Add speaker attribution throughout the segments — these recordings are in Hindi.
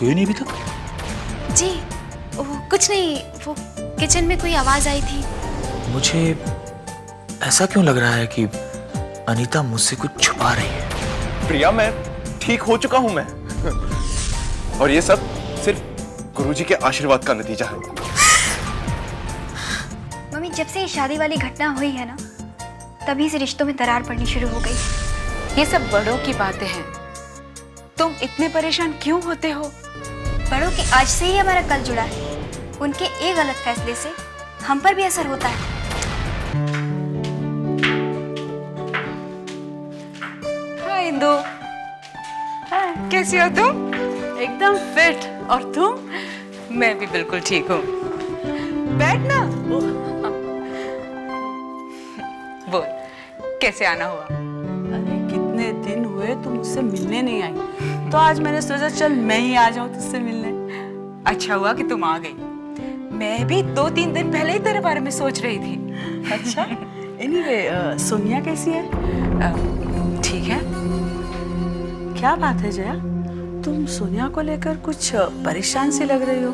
Speaker 1: सोए नहीं अभी तक?
Speaker 2: जी वो कुछ नहीं, वो किचन में कोई आवाज आई थी।
Speaker 1: मुझे ऐसा क्यों लग रहा है कि अनीता मुझसे कुछ छुपा रही है?
Speaker 3: प्रिया, मैं ठीक हो चुका हूं मैं। और ये सब सिर्फ गुरुजी के आशीर्वाद का नतीजा है।
Speaker 4: मम्मी, जब से ये शादी वाली घटना हुई है ना, तभी से रिश्तों में दरार पड़नी शुरू हो गई।
Speaker 5: ये सब बड़ों की बातें हैं, तुम इतने परेशान क्यों होते हो?
Speaker 4: बड़ों के आज से ही हमारा कल जुड़ा है। उनके एक गलत फैसले से हम पर भी असर होता है।
Speaker 5: हाय इंदु, कैसी हो तुम? एकदम फिट। और तुम? मैं भी बिल्कुल ठीक हूँ। बैठना। बोल, कैसे आना हुआ?
Speaker 6: अरे कितने दिन हुए तुम मुझसे मिलने नहीं आई, तो आज मैंने सोचा चल मैं ही आ जाऊं तुझसे मिलने।
Speaker 5: अच्छा हुआ कि तुम आ गई। मैं भी 2-3 दिन पहले ही तेरे बारे में सोच रही थी।
Speaker 6: अच्छा, एनीवे सोनिया कैसी है?
Speaker 5: ठीक है।
Speaker 6: क्या बात है जया, तुम सोनिया को लेकर कुछ परेशान सी लग रही हो।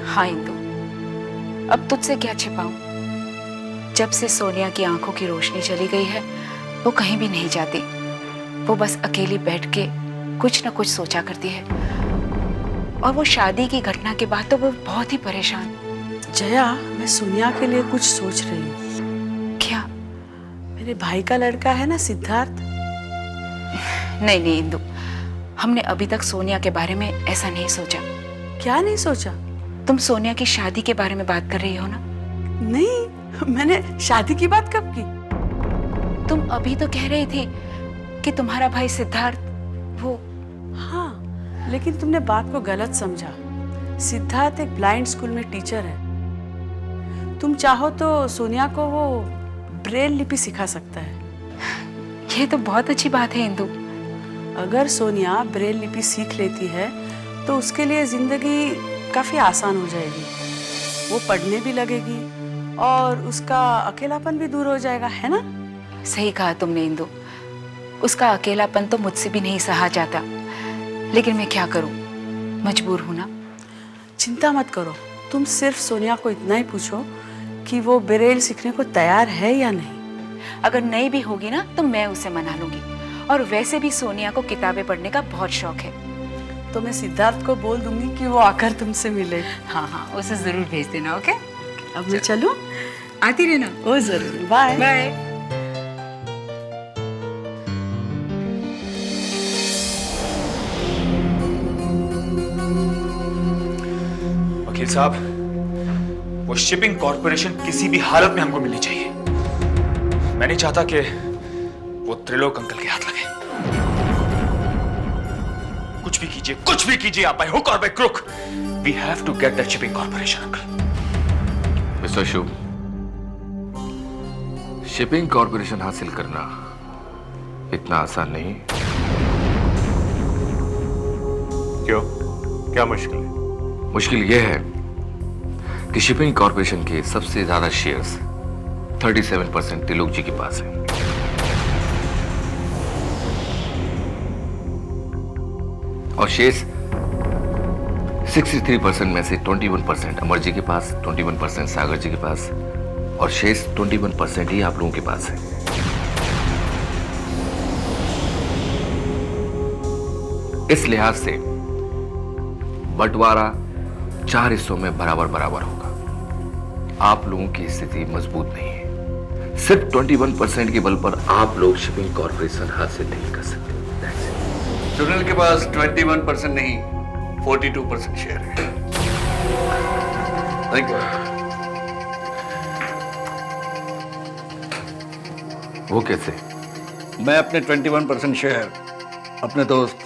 Speaker 5: हाँ इंदु, अब तुझसे क्या छिपाऊं? जब से सोनिया की आंखों की रोशनी चली गई है, वो कहीं भी नहीं जाती। वो बस अकेली बैठ के कुछ न कुछ सोचा करती है। और वो शादी की घटना के बाद तो वो बहुत ही परेशान।
Speaker 6: जया, मैं सोनिया के लिए कुछ सोच रही हूँ।
Speaker 5: क्या?
Speaker 6: मेरे भाई का लड़का है ना सिद्धार्थ।
Speaker 5: नहीं नहीं इंदु, हमने अभी तक सोनिया के बारे में ऐसा नहीं सोचा।
Speaker 6: क्या नहीं सोचा?
Speaker 5: तुम सोनिया की शादी के बारे में बात कर रही हो ना?
Speaker 6: नहीं, मैंने शादी की बात कब की?
Speaker 5: तुम अभी तो कह रही थी कि तुम्हारा भाई सिद्धार्थ वो।
Speaker 6: हाँ, लेकिन तुमने बात को गलत समझा। सिद्धार्थ एक ब्लाइंड स्कूल में टीचर है। तुम चाहो तो सोनिया को वो ब्रेल लिपि सिखा सकता है।
Speaker 5: ये तो बहुत अच्छी बात है इंदु।
Speaker 6: अगर सोनिया ब्रेल लिपि सीख लेती है तो उसके लिए जिंदगी काफी आसान हो जाएगी। वो पढ़ने भी लगेगी और उसका अकेलापन भी दूर हो जाएगा, है ना?
Speaker 5: सही कहा तुमने इंदु। उसका अकेलापन तो मुझसे भी नहीं सहा जाता, लेकिन मैं क्या करूं, मजबूर हूं ना।
Speaker 6: चिंता मत करो, तुम सिर्फ सोनिया को इतना ही पूछो कि वो ब्रेल सीखने को तैयार है या नहीं।
Speaker 5: अगर नहीं भी होगी ना तो मैं उसे मना लूंगी। और वैसे भी सोनिया को किताबें पढ़ने का बहुत शौक है।
Speaker 6: तो मैं सिद्धार्थ को बोल दूंगी कि वो आकर तुमसे मिले।
Speaker 5: हाँ हाँ, उसे जरूर भेज देना। ओके,
Speaker 6: अब मैं चलूं?
Speaker 5: आती रहना।
Speaker 6: ओ जरूर, बाय
Speaker 5: बाय।
Speaker 1: वकील साहब, वो शिपिंग कॉर्पोरेशन किसी भी हालत में हमको मिलनी चाहिए। मैं नहीं चाहता कि वो त्रिलोक अंकल के हाथ लगे। कुछ भी कीजिए आप, बाय हुक और by crook, we have to get that shipping corporation uncle.
Speaker 7: Mister Shubh, shipping corporation हासिल करना इतना आसान नहीं।
Speaker 3: क्यों? क्या मुश्किल है?
Speaker 7: मुश्किल यह है कि शिपिंग कॉर्पोरेशन के सबसे ज्यादा शेयर्स 37% त्रिलोक जी के पास है। और शेष 63% में से 21% अमर जी के पास, 21% सागर जी के पास और शेष 21% ही आप लोगों के पास है। इस लिहाज से बंटवारा 4 हिस्सों में बराबर बराबर होगा। आप लोगों की स्थिति मजबूत नहीं है। सिर्फ 21% के बल पर आप लोग शिपिंग कॉर्पोरेशन हासिल नहीं कर सकते।
Speaker 8: सुनील के पास 21% नहीं 42% शेयर है। Thank you.
Speaker 7: वो कैसे?
Speaker 8: मैं अपने 21% शेयर अपने दोस्त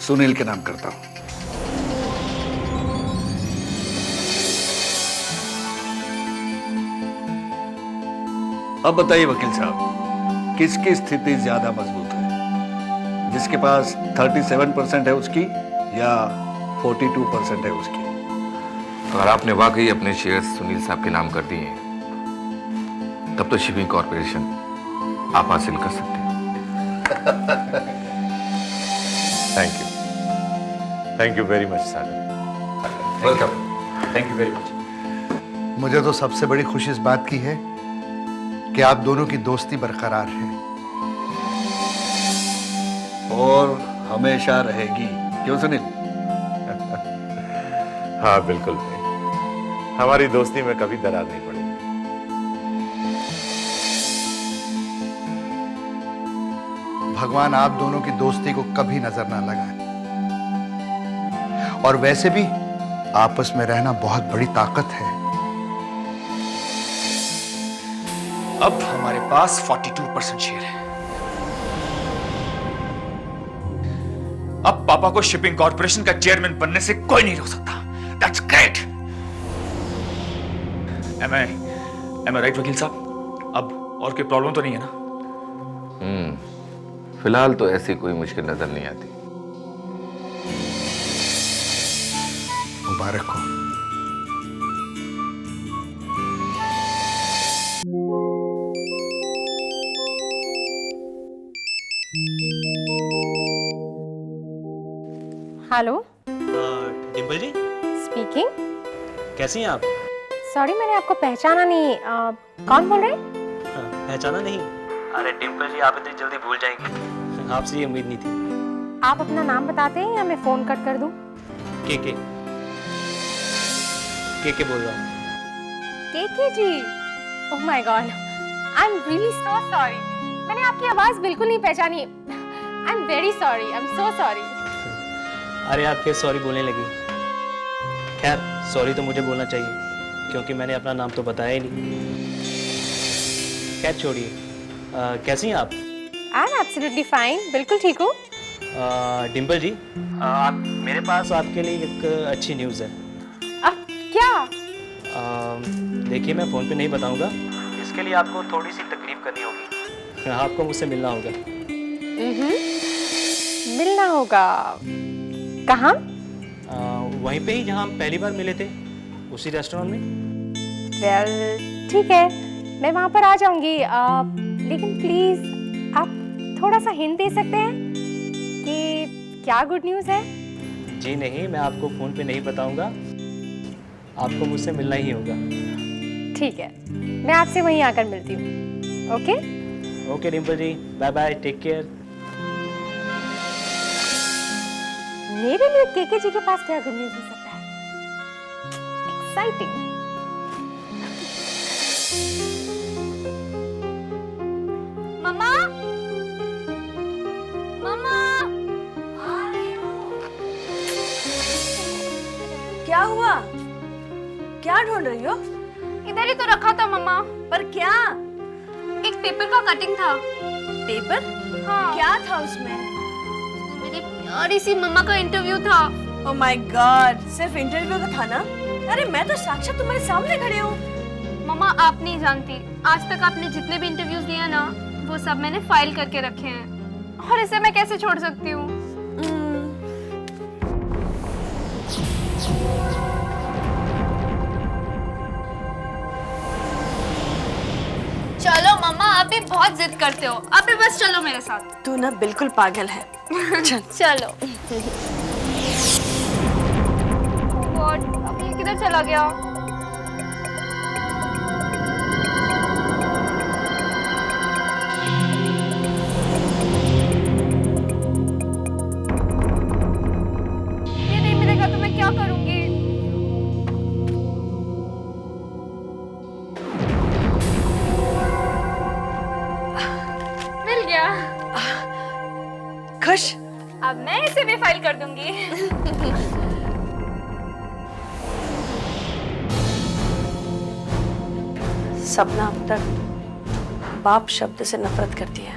Speaker 8: सुनील के नाम करता हूं। अब बताइए वकील साहब, किसकी स्थिति ज्यादा मजबूत है? जिसके पास 37% है उसकी या 42% है उसकी?
Speaker 7: अगर आपने वाकई अपने शेयर सुनील साहब के नाम कर दिए हैं, तब तो शिपिंग कॉर्पोरेशन आप हासिल कर सकते हैं।
Speaker 9: Thank you very much Sagar.
Speaker 1: Welcome. Thank you very much.
Speaker 10: मुझे तो सबसे बड़ी खुशी इस बात की है कि आप दोनों की दोस्ती बरकरार है
Speaker 8: और हमेशा रहेगी, क्यों सुनील?
Speaker 9: हाँ बिल्कुल भाई, हमारी दोस्ती में कभी दरार नहीं पड़ेगी।
Speaker 10: भगवान आप दोनों की दोस्ती को कभी नजर ना लगाए। और वैसे भी आपस में रहना बहुत बड़ी ताकत है।
Speaker 1: अब हमारे पास 42% शेयर है। अब पापा को शिपिंग कॉर्पोरेशन का चेयरमैन बनने से कोई नहीं रोक सकता। That's great. Am I right वकील साहब? अब और कोई प्रॉब्लम तो नहीं है ना?
Speaker 7: फिलहाल तो ऐसी कोई मुश्किल नजर नहीं आती।
Speaker 10: मुबारक हो।
Speaker 11: हेलो,
Speaker 12: डिम्पल जी
Speaker 11: स्पीकिंग।
Speaker 12: कैसी हैं आप?
Speaker 11: सॉरी, मैंने आपको पहचाना नहीं। कौन बोल रहे हैं?
Speaker 12: पहचाना नहीं? अरे डिम्पल जी, आप इतनी जल्दी भूल जाएंगी, आपसे ये उम्मीद नहीं थी।
Speaker 11: आप अपना नाम बताते हैं या मैं फोन कट कर दूं?
Speaker 12: के बोल रहा हूँ।
Speaker 11: के जी, oh my god, I am really so sorry. मैंने आपकी आवाज बिल्कुल नहीं पहचानी। I am very sorry, I am so sorry.
Speaker 12: अरे आप फिर सॉरी बोलने लगी। खैर, सॉरी तो मुझे बोलना चाहिए क्योंकि मैंने अपना नाम तो बताया ही नहीं। खैर छोड़िए, कैसी हैं आप?
Speaker 11: आई एम एब्सोल्युटली फाइन, बिल्कुल ठीक हूँ।
Speaker 12: डिम्पल जी, आप मेरे पास आपके लिए एक अच्छी न्यूज़ है।
Speaker 11: क्या?
Speaker 12: देखिए, मैं फ़ोन पे नहीं बताऊंगा, इसके लिए आपको थोड़ी सी तकलीफ करनी होगी। आपको मुझसे मिलना होगा।
Speaker 11: मिलना होगा? कहाँ?
Speaker 12: वहीं पे ही जहाँ हम पहली बार मिले थे, उसी रेस्टोरेंट में।
Speaker 11: वेल, ठीक है, मैं वहाँ पर आ जाऊंगी। लेकिन प्लीज आप थोड़ा सा हिंट दे सकते हैं कि क्या गुड न्यूज़ है?
Speaker 12: जी नहीं, मैं आपको फ़ोन पे नहीं बताऊंगा, आपको मुझसे मिलना ही होगा।
Speaker 11: ठीक है, मैं आपसे वहीं आकर मिलती हूँ। ओके?
Speaker 12: ओके डिम्पल जी, बाय बाय, टेक केयर।
Speaker 11: मेरे लिए केके जी के पास क्या गुड न्यूज़ हो सकता है? एक्साइटिंग।
Speaker 4: मम्मा, मम्मा,
Speaker 6: क्या हुआ? क्या ढूंढ रही हो?
Speaker 4: इधर ही तो रखा था मम्मा।
Speaker 6: पर क्या?
Speaker 4: एक पेपर का कटिंग था।
Speaker 6: पेपर?
Speaker 4: हाँ।
Speaker 6: क्या था उसमें?
Speaker 4: मेरी प्यारी सी मम्मा का इंटरव्यू था।
Speaker 6: ओह माय गॉड, सिर्फ इंटरव्यू का था ना? अरे मैं तो साक्षात तुम्हारे सामने खड़ी हूँ।
Speaker 4: मम्मा, आप नहीं जानती, आज तक आपने जितने भी इंटरव्यूज दिए ना, वो सब मैंने फाइल करके रखे हैं, और इसे मैं कैसे छोड़ सकती हूँ? चलो मम्मा, आप भी बहुत जिद करते हो, आप भी बस चलो मेरे साथ।
Speaker 6: तू ना बिल्कुल पागल है।
Speaker 4: चलो। गॉड, अब ये किधर चला गया? ये नहीं मिलेगा तो मैं क्या करूंगी? मिल गया।
Speaker 6: खुश?
Speaker 4: अब मैं इसे भी फाइल कर दूंगी।
Speaker 6: सपना अब तक बाप शब्द से नफरत करती है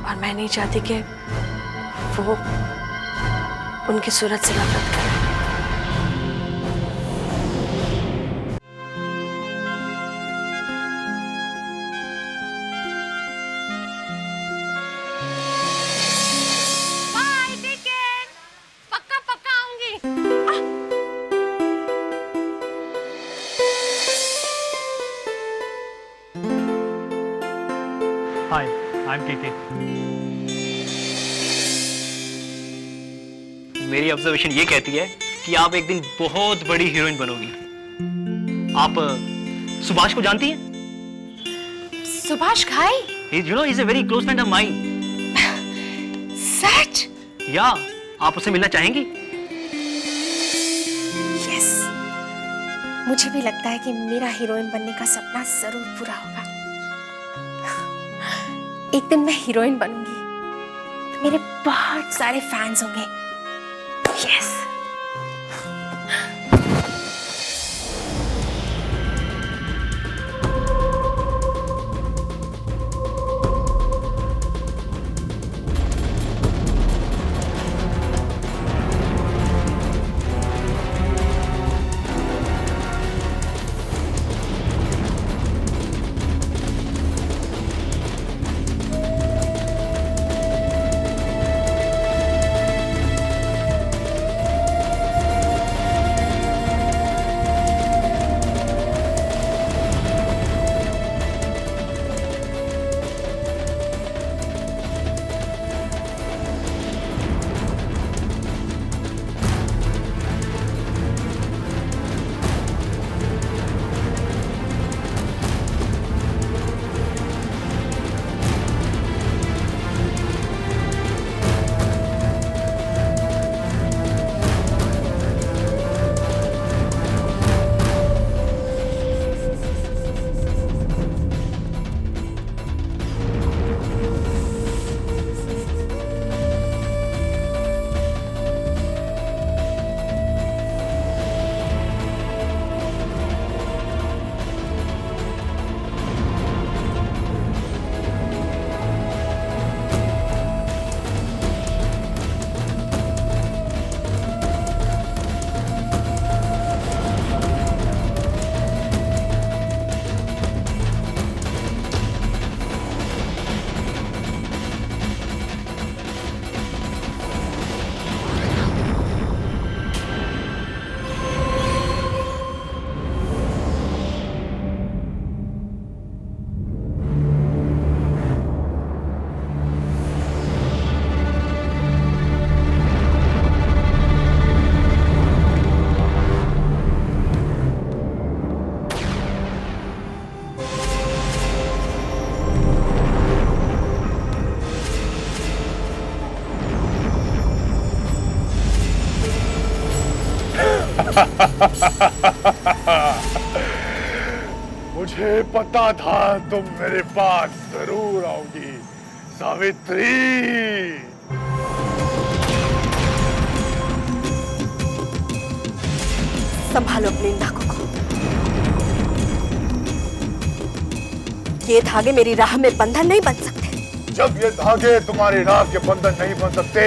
Speaker 6: और मैं नहीं चाहती कि वो उनकी सूरत से नफरत करे।
Speaker 4: Bye, take care. पक्का पक्का आऊंगी।
Speaker 12: Hi, I am KK. मेरी ऑब्जर्वेशन ये कहती है कि आप एक दिन बहुत बड़ी हीरोइन बनोगी। आप सुभाष को जानती हैं?
Speaker 2: Subhash Ghai?
Speaker 12: You know is a very close friend of mine.
Speaker 2: सच?
Speaker 12: या आप उससे मिलना चाहेंगी?
Speaker 2: यस, मुझे भी लगता है कि मेरा हीरोइन बनने का सपना जरूर पूरा होगा। एक दिन मैं हीरोइन बनूंगी तो मेरे बहुत सारे फैंस होंगे। यस।
Speaker 9: मुझे पता था तुम मेरे पास जरूर आओगी सावित्री।
Speaker 2: संभालो अपनी नाकों को। ये धागे मेरी राह में बंधन नहीं बन सकते।
Speaker 9: जब ये धागे तुम्हारी राह के बंधन नहीं बन सकते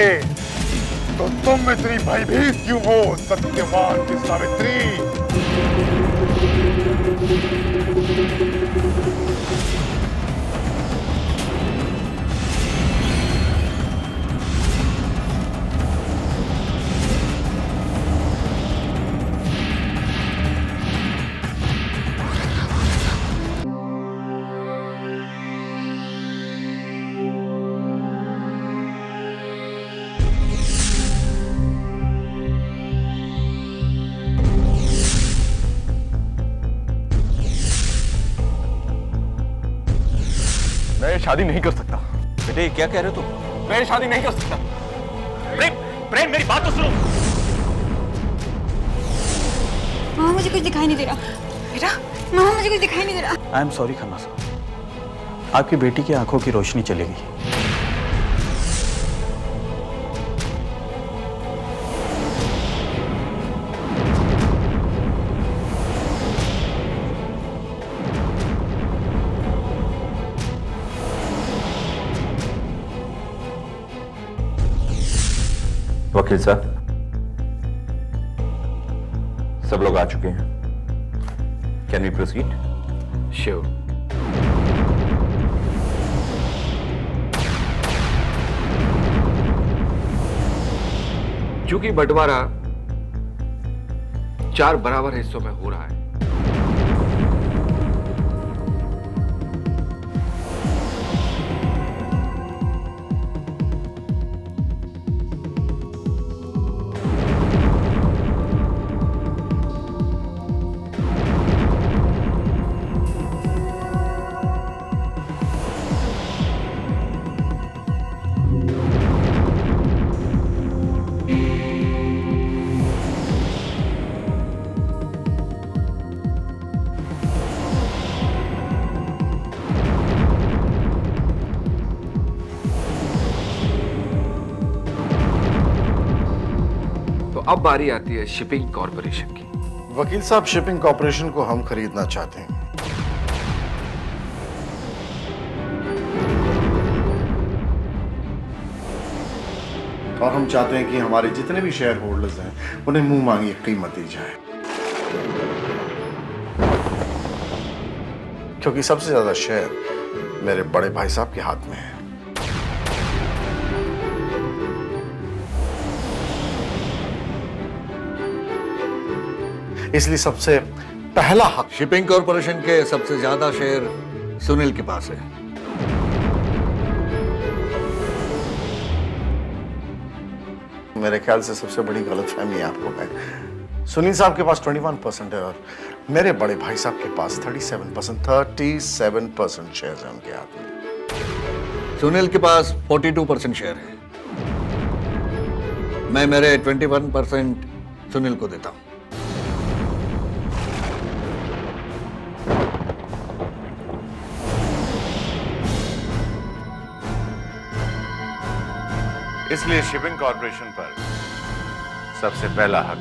Speaker 9: तो तुम इतनी भयभीत क्यों हो सत्यवान की सावित्री?
Speaker 3: मैं शादी नहीं कर सकता।
Speaker 8: बेटे क्या कह रहे हो तुम?
Speaker 3: मैं शादी नहीं कर सकता।
Speaker 1: प्रेम, प्रेम मेरी बात तो सुनो।
Speaker 13: मामा मुझे कुछ दिखाई नहीं दे रहा। बेटा मामा मुझे कुछ दिखाई नहीं दे रहा।
Speaker 12: आई एम सॉरी खन्ना साहब, आपकी बेटी की आंखों की रोशनी चली गई।
Speaker 3: वकील साहब, सब लोग आ चुके हैं। Can we proceed?
Speaker 7: श्योर। चूंकि बंटवारा 4 बराबर हिस्सों में हो रहा है, अब बारी आती है शिपिंग कॉरपोरेशन की।
Speaker 10: वकील साहब, शिपिंग कॉरपोरेशन को हम खरीदना चाहते हैं। और हम चाहते हैं कि हमारे जितने भी शेयर होल्डर्स हैं उन्हें मुंह मांगी कीमत दी जाए, क्योंकि सबसे ज्यादा शेयर मेरे बड़े भाई साहब के हाथ में है। इसलिए सबसे पहला हक
Speaker 8: शिपिंग कॉरपोरेशन के सबसे ज्यादा शेयर सुनील के पास है।
Speaker 10: मेरे ख्याल से सबसे बड़ी गलतफहमी आपको है। सुनील साहब के पास 21% है और मेरे बड़े भाई साहब के पास 37% शेयर है उनके हाथ में।
Speaker 8: सुनील के पास 42% शेयर है। मैं मेरे 21% सुनील को देता हूं।
Speaker 3: इसलिए शिपिंग कॉरपोरेशन पर सबसे पहला हक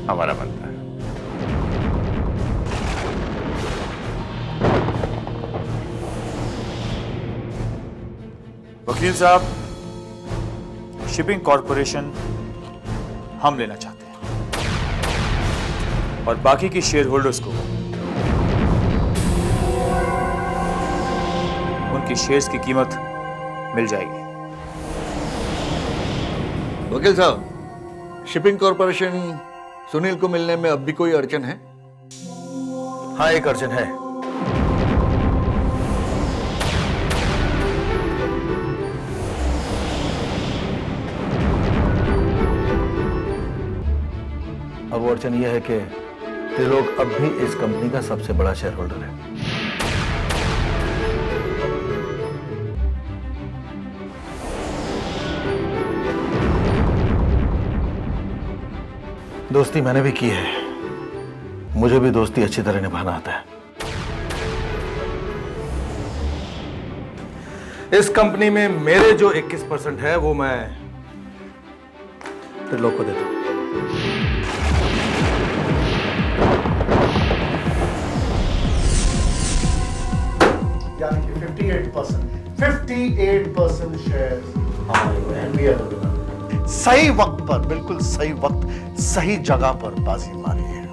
Speaker 3: हमारा बनता है।
Speaker 1: वकील साहब, शिपिंग कॉरपोरेशन हम लेना चाहते हैं और बाकी की शेयर होल्डर्स को उनकी शेयर्स की कीमत मिल जाएगी।
Speaker 8: वकील साहब, शिपिंग कॉरपोरेशन सुनील को मिलने में अब भी कोई अड़चन है?
Speaker 14: हाँ, एक अड़चन है। अब वो अड़चन यह है कि त्रिलोक अब भी इस कंपनी का सबसे बड़ा शेयर होल्डर है। दोस्ती मैंने भी की है, मुझे भी दोस्ती अच्छी तरह निभाना आता है। इस कंपनी में मेरे जो 21% है वो मैं त्रिलोक को देता हूं।
Speaker 10: यानी कि 58% शेयर हमारे। सही वक्त पर, बिल्कुल सही वक्त, सही जगह पर बाजी मारी है।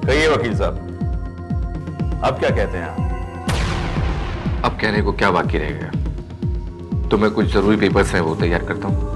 Speaker 3: कहिए वकील साहब, अब क्या कहते हैं आप?
Speaker 7: अब कहने को क्या बाकी रह गया? तो मैं कुछ जरूरी पेपर्स हैं वो तैयार करता हूं।